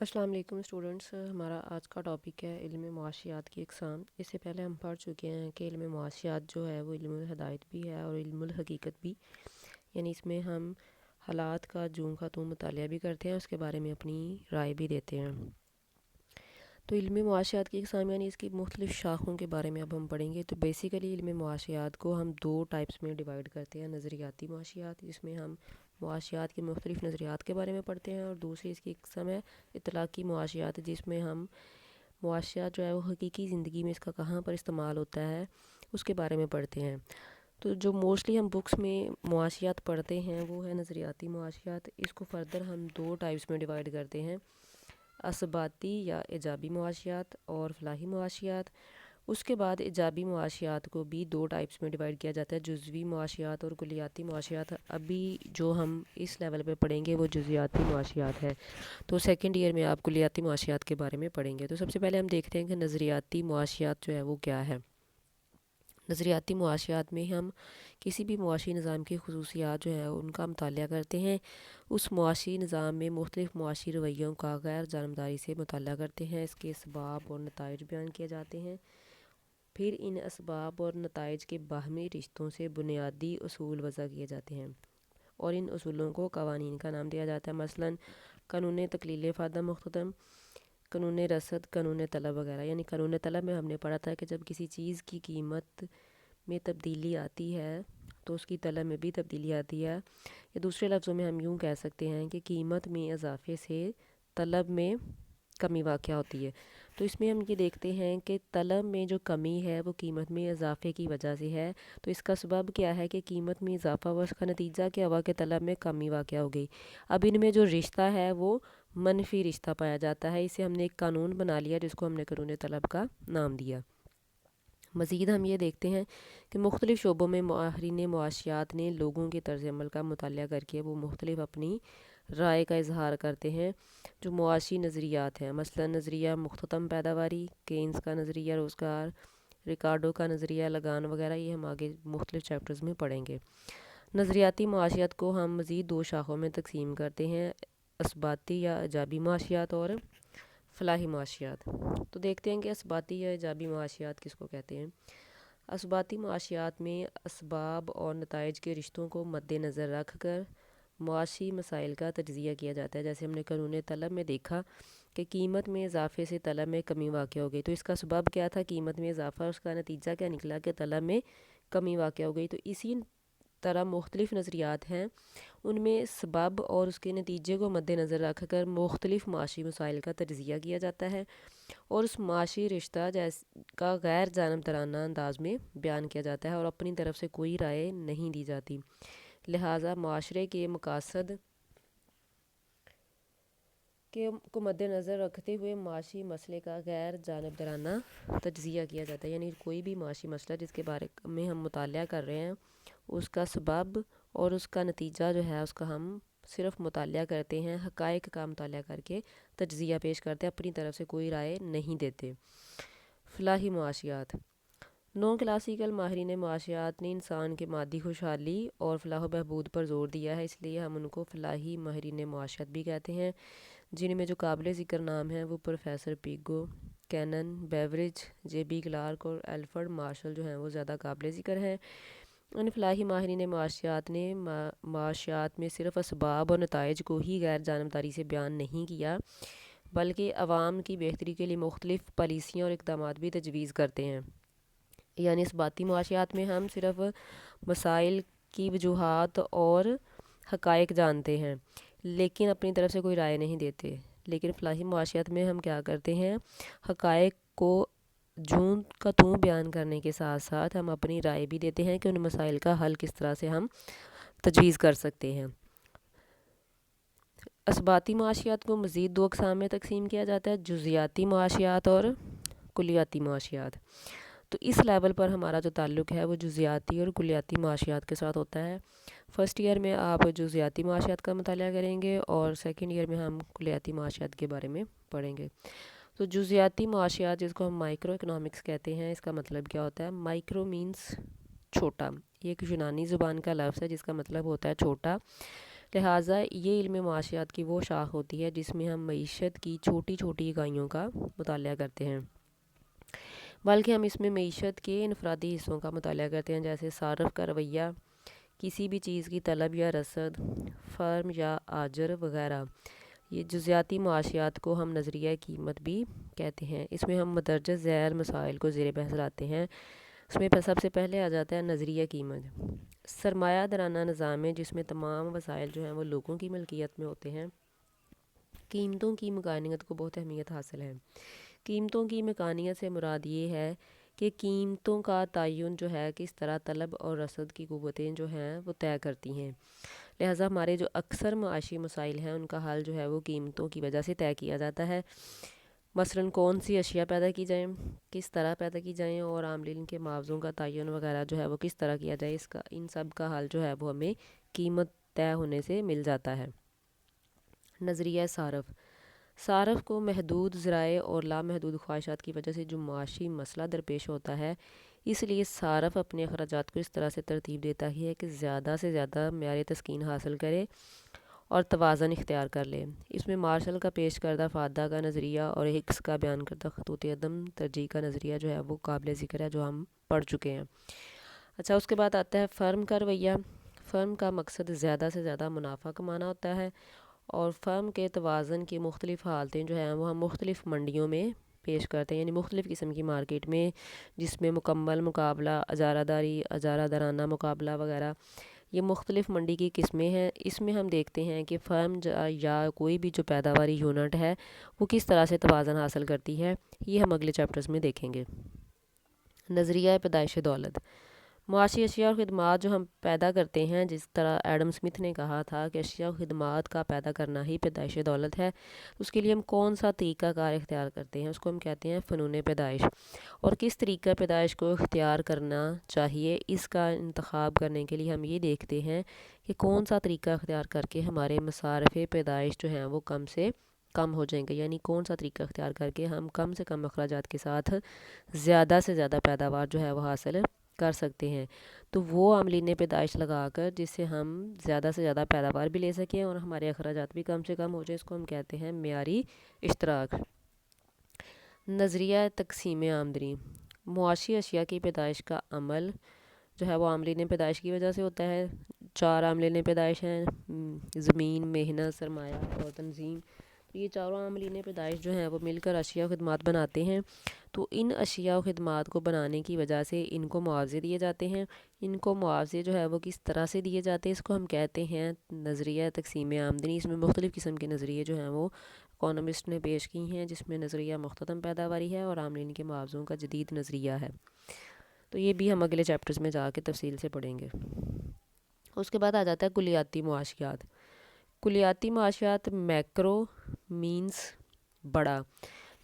السلام علیکم اسٹوڈنٹس، ہمارا آج کا ٹاپک ہے علم معاشیات کی اقسام۔ اس سے پہلے ہم پڑھ چکے ہیں کہ علم معاشیات جو ہے وہ علم الہدایت بھی ہے اور علم الحقیقت بھی، یعنی اس میں ہم حالات کا جوں کا توں مطالعہ بھی کرتے ہیں، اس کے بارے میں اپنی رائے بھی دیتے ہیں۔ تو علم معاشیات کی اقسام یعنی اس کی مختلف شاخوں کے بارے میں اب ہم پڑھیں گے۔ تو بیسیکلی علم معاشیات کو ہم دو ٹائپس میں ڈیوائڈ کرتے ہیں: نظریاتی معاشیات، جس میں ہم معاشیات کے مختلف نظریات کے بارے میں پڑھتے ہیں، اور دوسری اس کی قسم ہے اطلاقی معاشیات، جس میں ہم معاشیات جو ہے وہ حقیقی زندگی میں اس کا کہاں پر استعمال ہوتا ہے اس کے بارے میں پڑھتے ہیں۔ تو جو موسٹلی ہم بکس میں معاشیات پڑھتے ہیں وہ ہے نظریاتی معاشیات۔ اس کو فردر ہم دو ٹائپس میں ڈیوائڈ کرتے ہیں: اثباتی یا ایجابی معاشیات اور فلاحی معاشیات۔ اس کے بعد ایجابی معاشیات کو بھی دو ٹائپس میں ڈیوائڈ کیا جاتا ہے: جزوی معاشیات اور کلیاتی معاشیات۔ ابھی جو ہم اس لیول پہ پڑھیں گے وہ جزیاتی معاشیات ہے، تو سیکنڈ ایئر میں آپ کلیاتی معاشیات کے بارے میں پڑھیں گے۔ تو سب سے پہلے ہم دیکھتے ہیں کہ نظریاتی معاشیات جو ہے وہ کیا ہے۔ نظریاتی معاشیات میں ہم کسی بھی معاشی نظام کی خصوصیات جو ہیں ان کا مطالعہ کرتے ہیں، اس معاشی نظام میں مختلف معاشی رویوں کا غیر جانبداری سے مطالعہ کرتے ہیں، اس کے اسباب اور نتائج بیان کیے جاتے ہیں، پھر ان اسباب اور نتائج کے باہمی رشتوں سے بنیادی اصول وضع کیے جاتے ہیں اور ان اصولوں کو قوانین کا نام دیا جاتا ہے، مثلاً قانون تقلیل فائدہ مقتدم، قانون رصد، قانون طلب وغیرہ۔ یعنی قانون طلب میں ہم نے پڑھا تھا کہ جب کسی چیز کی قیمت میں تبدیلی آتی ہے تو اس کی طلب میں بھی تبدیلی آتی ہے، یا دوسرے لفظوں میں ہم یوں کہہ سکتے ہیں کہ قیمت میں اضافے سے طلب میں کمی واقع ہوتی ہے۔ تو اس میں ہم یہ دیکھتے ہیں کہ طلب میں جو کمی ہے وہ قیمت میں اضافے کی وجہ سے ہے۔ تو اس کا سبب کیا ہے کہ قیمت میں اضافہ ہوا، اس کا نتیجہ کیا ہوا کہ طلب میں کمی واقع ہو گئی۔ اب ان میں جو رشتہ ہے وہ منفی رشتہ پایا جاتا ہے، اسے ہم نے ایک قانون بنا لیا جس کو ہم نے قانون طلب کا نام دیا۔ مزید ہم یہ دیکھتے ہیں کہ مختلف شعبوں میں ماہرین معاشیات نے لوگوں کے طرز عمل کا مطالعہ کر کے وہ مختلف اپنی رائے کا اظہار کرتے ہیں جو معاشی نظریات ہیں، مثلا نظریہ مختتم پیداواری، کینز کا نظریہ روزگار، ریکارڈو کا نظریہ لگان وغیرہ، یہ ہم آگے مختلف چیپٹرز میں پڑھیں گے۔ نظریاتی معاشیات کو ہم مزید دو شاخوں میں تقسیم کرتے ہیں: اثباتی یا ایجابی معاشیات اور فلاحی معاشیات۔ تو دیکھتے ہیں کہ اثباتی یا ایجابی معاشیات کس کو کہتے ہیں۔ اثباتی معاشیات میں اسباب اور نتائج کے رشتوں کو مد نظر رکھ کر معاشی مسائل کا تجزیہ کیا جاتا ہے۔ جیسے ہم نے قانون طلب میں دیکھا کہ قیمت میں اضافے سے طلب میں کمی واقع ہو گئی، تو اس کا سبب کیا تھا؟ قیمت میں اضافہ، اس کا نتیجہ کیا نکلا کہ طلب میں کمی واقع ہو گئی۔ تو اسی طرح مختلف نظریات ہیں، ان میں سبب اور اس کے نتیجے کو مد نظر رکھ کر مختلف معاشی مسائل کا تجزیہ کیا جاتا ہے اور اس معاشی رشتہ کا غیر جانبدارانہ انداز میں بیان کیا جاتا ہے اور اپنی طرف سے کوئی رائے نہیں دی جاتی۔ لہٰذا معاشرے کے مقاصد کو مد نظر رکھتے ہوئے معاشی مسئلے کا غیر جانبدارانہ تجزیہ کیا جاتا ہے۔ یعنی کوئی بھی معاشی مسئلہ جس کے بارے میں ہم مطالعہ کر رہے ہیں، اس کا سبب اور اس کا نتیجہ جو ہے اس کا ہم صرف مطالعہ کرتے ہیں، حقائق کا مطالعہ کر کے تجزیہ پیش کرتے ہیں، اپنی طرف سے کوئی رائے نہیں دیتے۔ فلاحی معاشیات۔ نو کلاسیکل ماہرین معاشیات نے انسان کے مادی خوشحالی اور فلاح و بہبود پر زور دیا ہے، اس لیے ہم ان کو فلاحی ماہرین معاشیات بھی کہتے ہیں، جن میں جو قابل ذکر نام ہیں وہ professor Pigou, Cannan, Beveridge, J B Clark اور ایلفرڈ مارشل جو ہیں وہ زیادہ قابل ذکر ہیں۔ ان فلاحی ماہرین معاشیات نے معاشیات میں صرف اسباب اور نتائج کو ہی غیر جانبداری سے بیان نہیں کیا، بلکہ عوام کی بہتری کے لیے مختلف پالیسیاں اور اقدامات بھی تجویز کرتے ہیں۔ یعنی اثباتی معاشیات میں ہم صرف مسائل کی وجوہات اور حقائق جانتے ہیں لیکن اپنی طرف سے کوئی رائے نہیں دیتے، لیکن فلاحی معاشیات میں ہم کیا کرتے ہیں؟ حقائق کو جوں کا توں بیان کرنے کے ساتھ ساتھ ہم اپنی رائے بھی دیتے ہیں کہ ان مسائل کا حل کس طرح سے ہم تجویز کر سکتے ہیں۔ اثباتی معاشیات کو مزید دو اقسام میں تقسیم کیا جاتا ہے: جزیاتی معاشیات اور کلیاتی معاشیات۔ تو اس لیول پر ہمارا جو تعلق ہے وہ جزیاتی اور کلیاتی معاشیات کے ساتھ ہوتا ہے۔ فرسٹ ایئر میں آپ جزیاتی معاشیات کا مطالعہ کریں گے اور سیکنڈ ایئر میں ہم کلیاتی معاشیات کے بارے میں پڑھیں گے۔ تو جزیاتی معاشیات، جس کو ہم مائکرو اکنامکس کہتے ہیں، اس کا مطلب کیا ہوتا ہے؟ مائکرو مینس چھوٹا، یہ ایک یونانی زبان کا لفظ ہے جس کا مطلب ہوتا ہے چھوٹا۔ لہٰذا یہ علم معاشیات کی وہ شاخ ہوتی ہے جس میں ہم معیشت کی چھوٹی چھوٹی اکائیوں کا مطالعہ کرتے ہیں، بلکہ ہم اس میں معیشت کے انفرادی حصوں کا مطالعہ کرتے ہیں، جیسے صارف کا رویہ، کسی بھی چیز کی طلب یا رسد، فرم یا آجر وغیرہ۔ یہ جزیاتی معاشیات کو ہم نظریہ قیمت بھی کہتے ہیں۔ اس میں ہم مدرجہ ذیل مسائل کو زیر بحث لاتے ہیں۔ اس میں سب سے پہلے آ جاتا ہے نظریہ قیمت۔ سرمایہ دارانہ نظام ہے جس میں تمام وسائل جو ہیں وہ لوگوں کی ملکیت میں ہوتے ہیں۔ قیمتوں کی مقننیت کو بہت اہمیت حاصل ہے۔ قیمتوں کی مقننیت سے مراد یہ ہے کہ قیمتوں کا تعین جو ہے کس طرح طلب اور رسد کی قوتیں جو ہیں وہ طے کرتی ہیں۔ لہٰذا ہمارے جو اکثر معاشی مسائل ہیں ان کا حل جو ہے وہ قیمتوں کی وجہ سے طے کیا جاتا ہے۔ مثلاً کون سی اشیاء پیدا کی جائیں، کس طرح پیدا کی جائیں، اور عاملین کے معاوضوں کا تعین وغیرہ جو ہے وہ کس طرح کیا جائے، ان سب کا حل جو ہے وہ ہمیں قیمت طے ہونے سے مل جاتا ہے۔ نظریہ صارف۔ صارف کو محدود ذرائع اور لامحدود خواہشات کی وجہ سے جو معاشی مسئلہ درپیش ہوتا ہے، اس لیے صارف اپنے اخراجات کو اس طرح سے ترتیب دیتا ہے کہ زیادہ سے زیادہ معیار تسکین حاصل کرے اور توازن اختیار کر لے۔ اس میں مارشل کا پیش کردہ فادہ کا نظریہ اور ہکس کا بیان کردہ خطوط عدم ترجیح کا نظریہ جو ہے وہ قابل ذکر ہے، جو ہم پڑھ چکے ہیں۔ اچھا، اس کے بعد آتا ہے فرم کا رویہ۔ فرم کا مقصد زیادہ سے زیادہ منافع کمانا ہوتا ہے، اور فرم کے توازن کی مختلف حالتیں جو ہیں وہ ہم مختلف منڈیوں میں پیش کرتے ہیں، یعنی مختلف قسم کی مارکیٹ میں، جس میں مکمل مقابلہ، اجارہ داری، اجارہ دارانہ مقابلہ وغیرہ، یہ مختلف منڈی کی قسمیں ہیں۔ اس میں ہم دیکھتے ہیں کہ فرم یا کوئی بھی جو پیداواری یونٹ ہے وہ کس طرح سے توازن حاصل کرتی ہے، یہ ہم اگلے چیپٹرز میں دیکھیں گے۔ نظریہ پیدائش دولت۔ معاشی اشیاء اور خدمات جو ہم پیدا کرتے ہیں، جس طرح ایڈم اسمتھ نے کہا تھا کہ اشیاء و خدمات کا پیدا کرنا ہی پیدائش دولت ہے، اس کے لیے ہم کون سا طریقہ کار اختیار کرتے ہیں، اس کو ہم کہتے ہیں فنون پیدائش۔ اور کس طریقہ پیدائش کو اختیار کرنا چاہیے، اس کا انتخاب کرنے کے لیے ہم یہ دیکھتے ہیں کہ کون سا طریقہ اختیار کر کے ہمارے مصارف پیدائش جو ہیں وہ کم سے کم ہو جائیں گے، یعنی کون سا طریقہ اختیار کر کے ہم کم سے کم اخراجات کے ساتھ زیادہ سے زیادہ پیداوار جو ہے وہ حاصل کر سکتے ہیں۔ تو وہ عاملین پیدائش لگا کر جس سے ہم زیادہ سے زیادہ پیداوار بھی لے سکیں اور ہمارے اخراجات بھی کم سے کم ہو جائے، اس کو ہم کہتے ہیں معیاری اشتراک۔ نظریہ تقسیم آمدنی۔ معاشی اشیاء کی پیدائش کا عمل جو ہے وہ عاملین پیدائش کی وجہ سے ہوتا ہے۔ 4 عاملین پیدائش ہیں: زمین، محنت، سرمایہ اور تنظیم۔ تو یہ چاروں عاملین پیدائش جو ہیں وہ مل کر اشیاء و خدمات بناتے ہیں۔ تو ان اشیاء و خدمات کو بنانے کی وجہ سے ان کو معاوضے دیے جاتے ہیں۔ ان کو معاوضے جو ہے وہ کس طرح سے دیے جاتے ہیں، اس کو ہم کہتے ہیں نظریہ تقسیم آمدنی۔ اس میں مختلف قسم کے نظریے جو ہیں وہ اکانومسٹ نے پیش کی ہیں، جس میں نظریہ مختتم پیداواری ہے اور عاملین کے معاوضوں کا جدید نظریہ ہے۔ تو یہ بھی ہم اگلے چیپٹرز میں جا کے تفصیل سے پڑھیں گے۔ اس کے بعد آ جاتا ہے کلیاتی معاشیات۔ کلیاتی معاشیات میکرو مینس بڑا،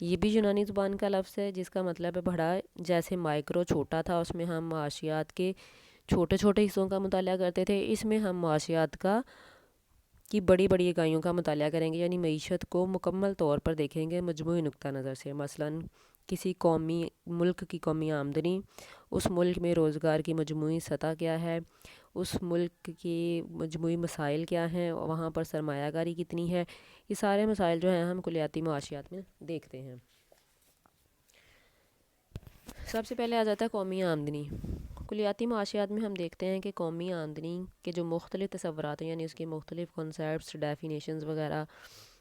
یہ بھی یونانی زبان کا لفظ ہے جس کا مطلب ہے بڑا۔ جیسے مائکرو چھوٹا تھا، اس میں ہم معاشیات کے چھوٹے چھوٹے حصوں کا مطالعہ کرتے تھے، اس میں ہم معاشیات کی بڑی بڑی اکائیوں کا مطالعہ کریں گے، یعنی معیشت کو مکمل طور پر دیکھیں گے مجموعی نقطہ نظر سے۔ مثلاً کسی ملک کی قومی آمدنی، اس ملک میں روزگار کی مجموعی سطح کیا ہے، اس ملک کی مجموعی مسائل کیا ہیں، وہاں پر سرمایہ کاری کتنی ہے، یہ سارے مسائل جو ہیں ہم کلیاتی معاشیات میں دیکھتے ہیں۔ سب سے پہلے آ جاتا ہے قومی آمدنی۔ کلیاتی معاشیات میں ہم دیکھتے ہیں کہ قومی آمدنی کے جو مختلف تصورات ہیں، یعنی اس کے مختلف کنسیپٹس، ڈیفینیشنز وغیرہ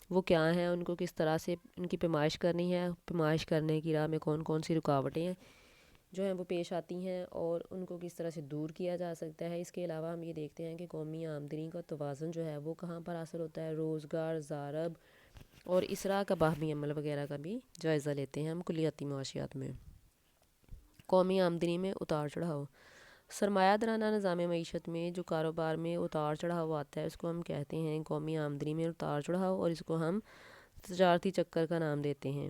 وہ کیا ہیں، ان کو کس طرح سے ان کی پیمائش کرنی ہے، پیمائش کرنے کی راہ میں کون کون سی رکاوٹیں ہیں جو ہیں وہ پیش آتی ہیں، اور ان کو کس طرح سے دور کیا جا سکتا ہے۔ اس کے علاوہ ہم یہ دیکھتے ہیں کہ قومی آمدنی کا توازن جو ہے وہ کہاں پر حاصل ہوتا ہے، روزگار، ضرائب اور اسراء کا باہمی عمل وغیرہ کا بھی جائزہ لیتے ہیں ہم کلیاتی معاشیات میں۔ قومی آمدنی میں اتار چڑھاؤ۔ سرمایہ دارانہ نظام معیشت میں جو کاروبار میں اتار چڑھاؤ آتا ہے، اس کو ہم کہتے ہیں قومی آمدنی میں اتار چڑھاؤ، اور اس کو ہم تجارتی چکر کا نام دیتے ہیں۔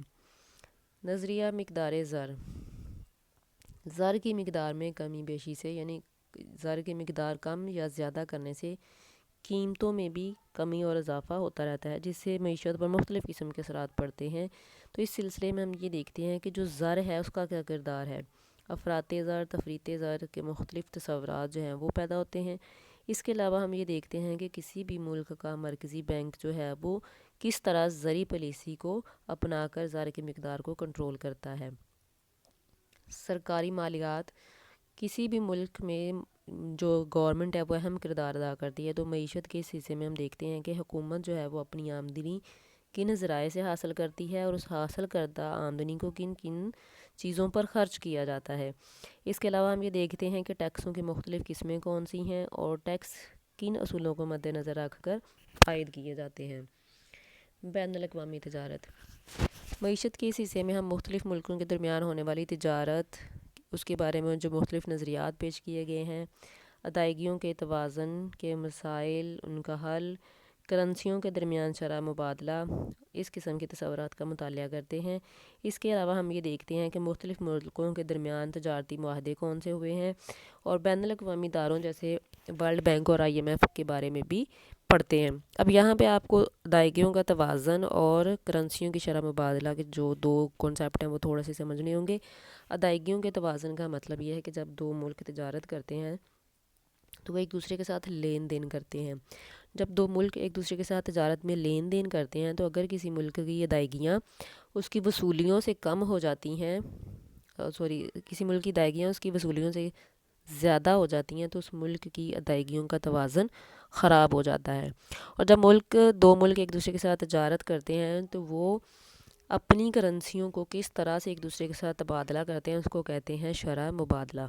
نظریہ مقدار زر۔ زر کی مقدار میں کمی بیشی سے، یعنی زر کی مقدار کم یا زیادہ کرنے سے قیمتوں میں بھی کمی اور اضافہ ہوتا رہتا ہے، جس سے معیشت پر مختلف قسم کے اثرات پڑتے ہیں۔ تو اس سلسلے میں ہم یہ دیکھتے ہیں کہ جو زر ہے اس کا کیا کردار ہے۔ افراط زر، تفریط زر کے مختلف تصورات جو ہیں وہ پیدا ہوتے ہیں۔ اس کے علاوہ ہم یہ دیکھتے ہیں کہ کسی بھی ملک کا مرکزی بینک جو ہے وہ کس طرح زرعی پالیسی کو اپنا کر زر کی مقدار کو کنٹرول کرتا ہے۔ سرکاری مالیات کسی بھی ملک میں جو گورنمنٹ ہے وہ اہم کردار ادا کرتی ہے، تو معیشت کے اس حصے میں ہم دیکھتے ہیں کہ حکومت جو ہے وہ اپنی آمدنی کن ذرائع سے حاصل کرتی ہے اور اس حاصل کردہ آمدنی کو کن کن چیزوں پر خرچ کیا جاتا ہے۔ اس کے علاوہ ہم یہ دیکھتے ہیں کہ ٹیکسوں کی مختلف قسمیں کون سی ہیں اور ٹیکس کن اصولوں کو مد نظر رکھ کر عائد کیے جاتے ہیں۔ بین الاقوامی تجارت معیشت کے اس حصے میں ہم مختلف ملکوں کے درمیان ہونے والی تجارت، اس کے بارے میں جو مختلف نظریات پیش کیے گئے ہیں، ادائیگیوں کے توازن کے مسائل، ان کا حل، کرنسیوں کے درمیان شرح مبادلہ، اس قسم کے تصورات کا مطالعہ کرتے ہیں۔ اس کے علاوہ ہم یہ دیکھتے ہیں کہ مختلف ملکوں کے درمیان تجارتی معاہدے کون سے ہوئے ہیں اور بین الاقوامی اداروں جیسے ورلڈ بینک اور IMF کے بارے میں بھی پڑھتے ہیں۔ اب یہاں پہ آپ کو ادائیگیوں کا توازن اور کرنسیوں کی شرح مبادلہ کے جو دو کانسیپٹ ہیں وہ تھوڑے سے سمجھنے ہوں گے۔ ادائیگیوں کے توازن کا مطلب یہ ہے کہ جب دو ملک تجارت کرتے ہیں تو وہ ایک دوسرے کے ساتھ لین دین کرتے ہیں۔ جب دو ملک ایک دوسرے کے ساتھ تجارت میں لین دین کرتے ہیں تو اگر کسی ملک کی ادائیگیاں اس کی وصولیوں سے کم ہو جاتی ہیں، کسی ملک کی ادائیگیاں اس کی وصولیوں سے زیادہ ہو جاتی ہیں تو اس ملک کی ادائیگیوں کا توازن خراب ہو جاتا ہے۔ اور جب دو ملک ایک دوسرے کے ساتھ تجارت کرتے ہیں تو وہ اپنی کرنسیوں کو کس طرح سے ایک دوسرے کے ساتھ تبادلہ کرتے ہیں، اس کو کہتے ہیں شرح مبادلہ۔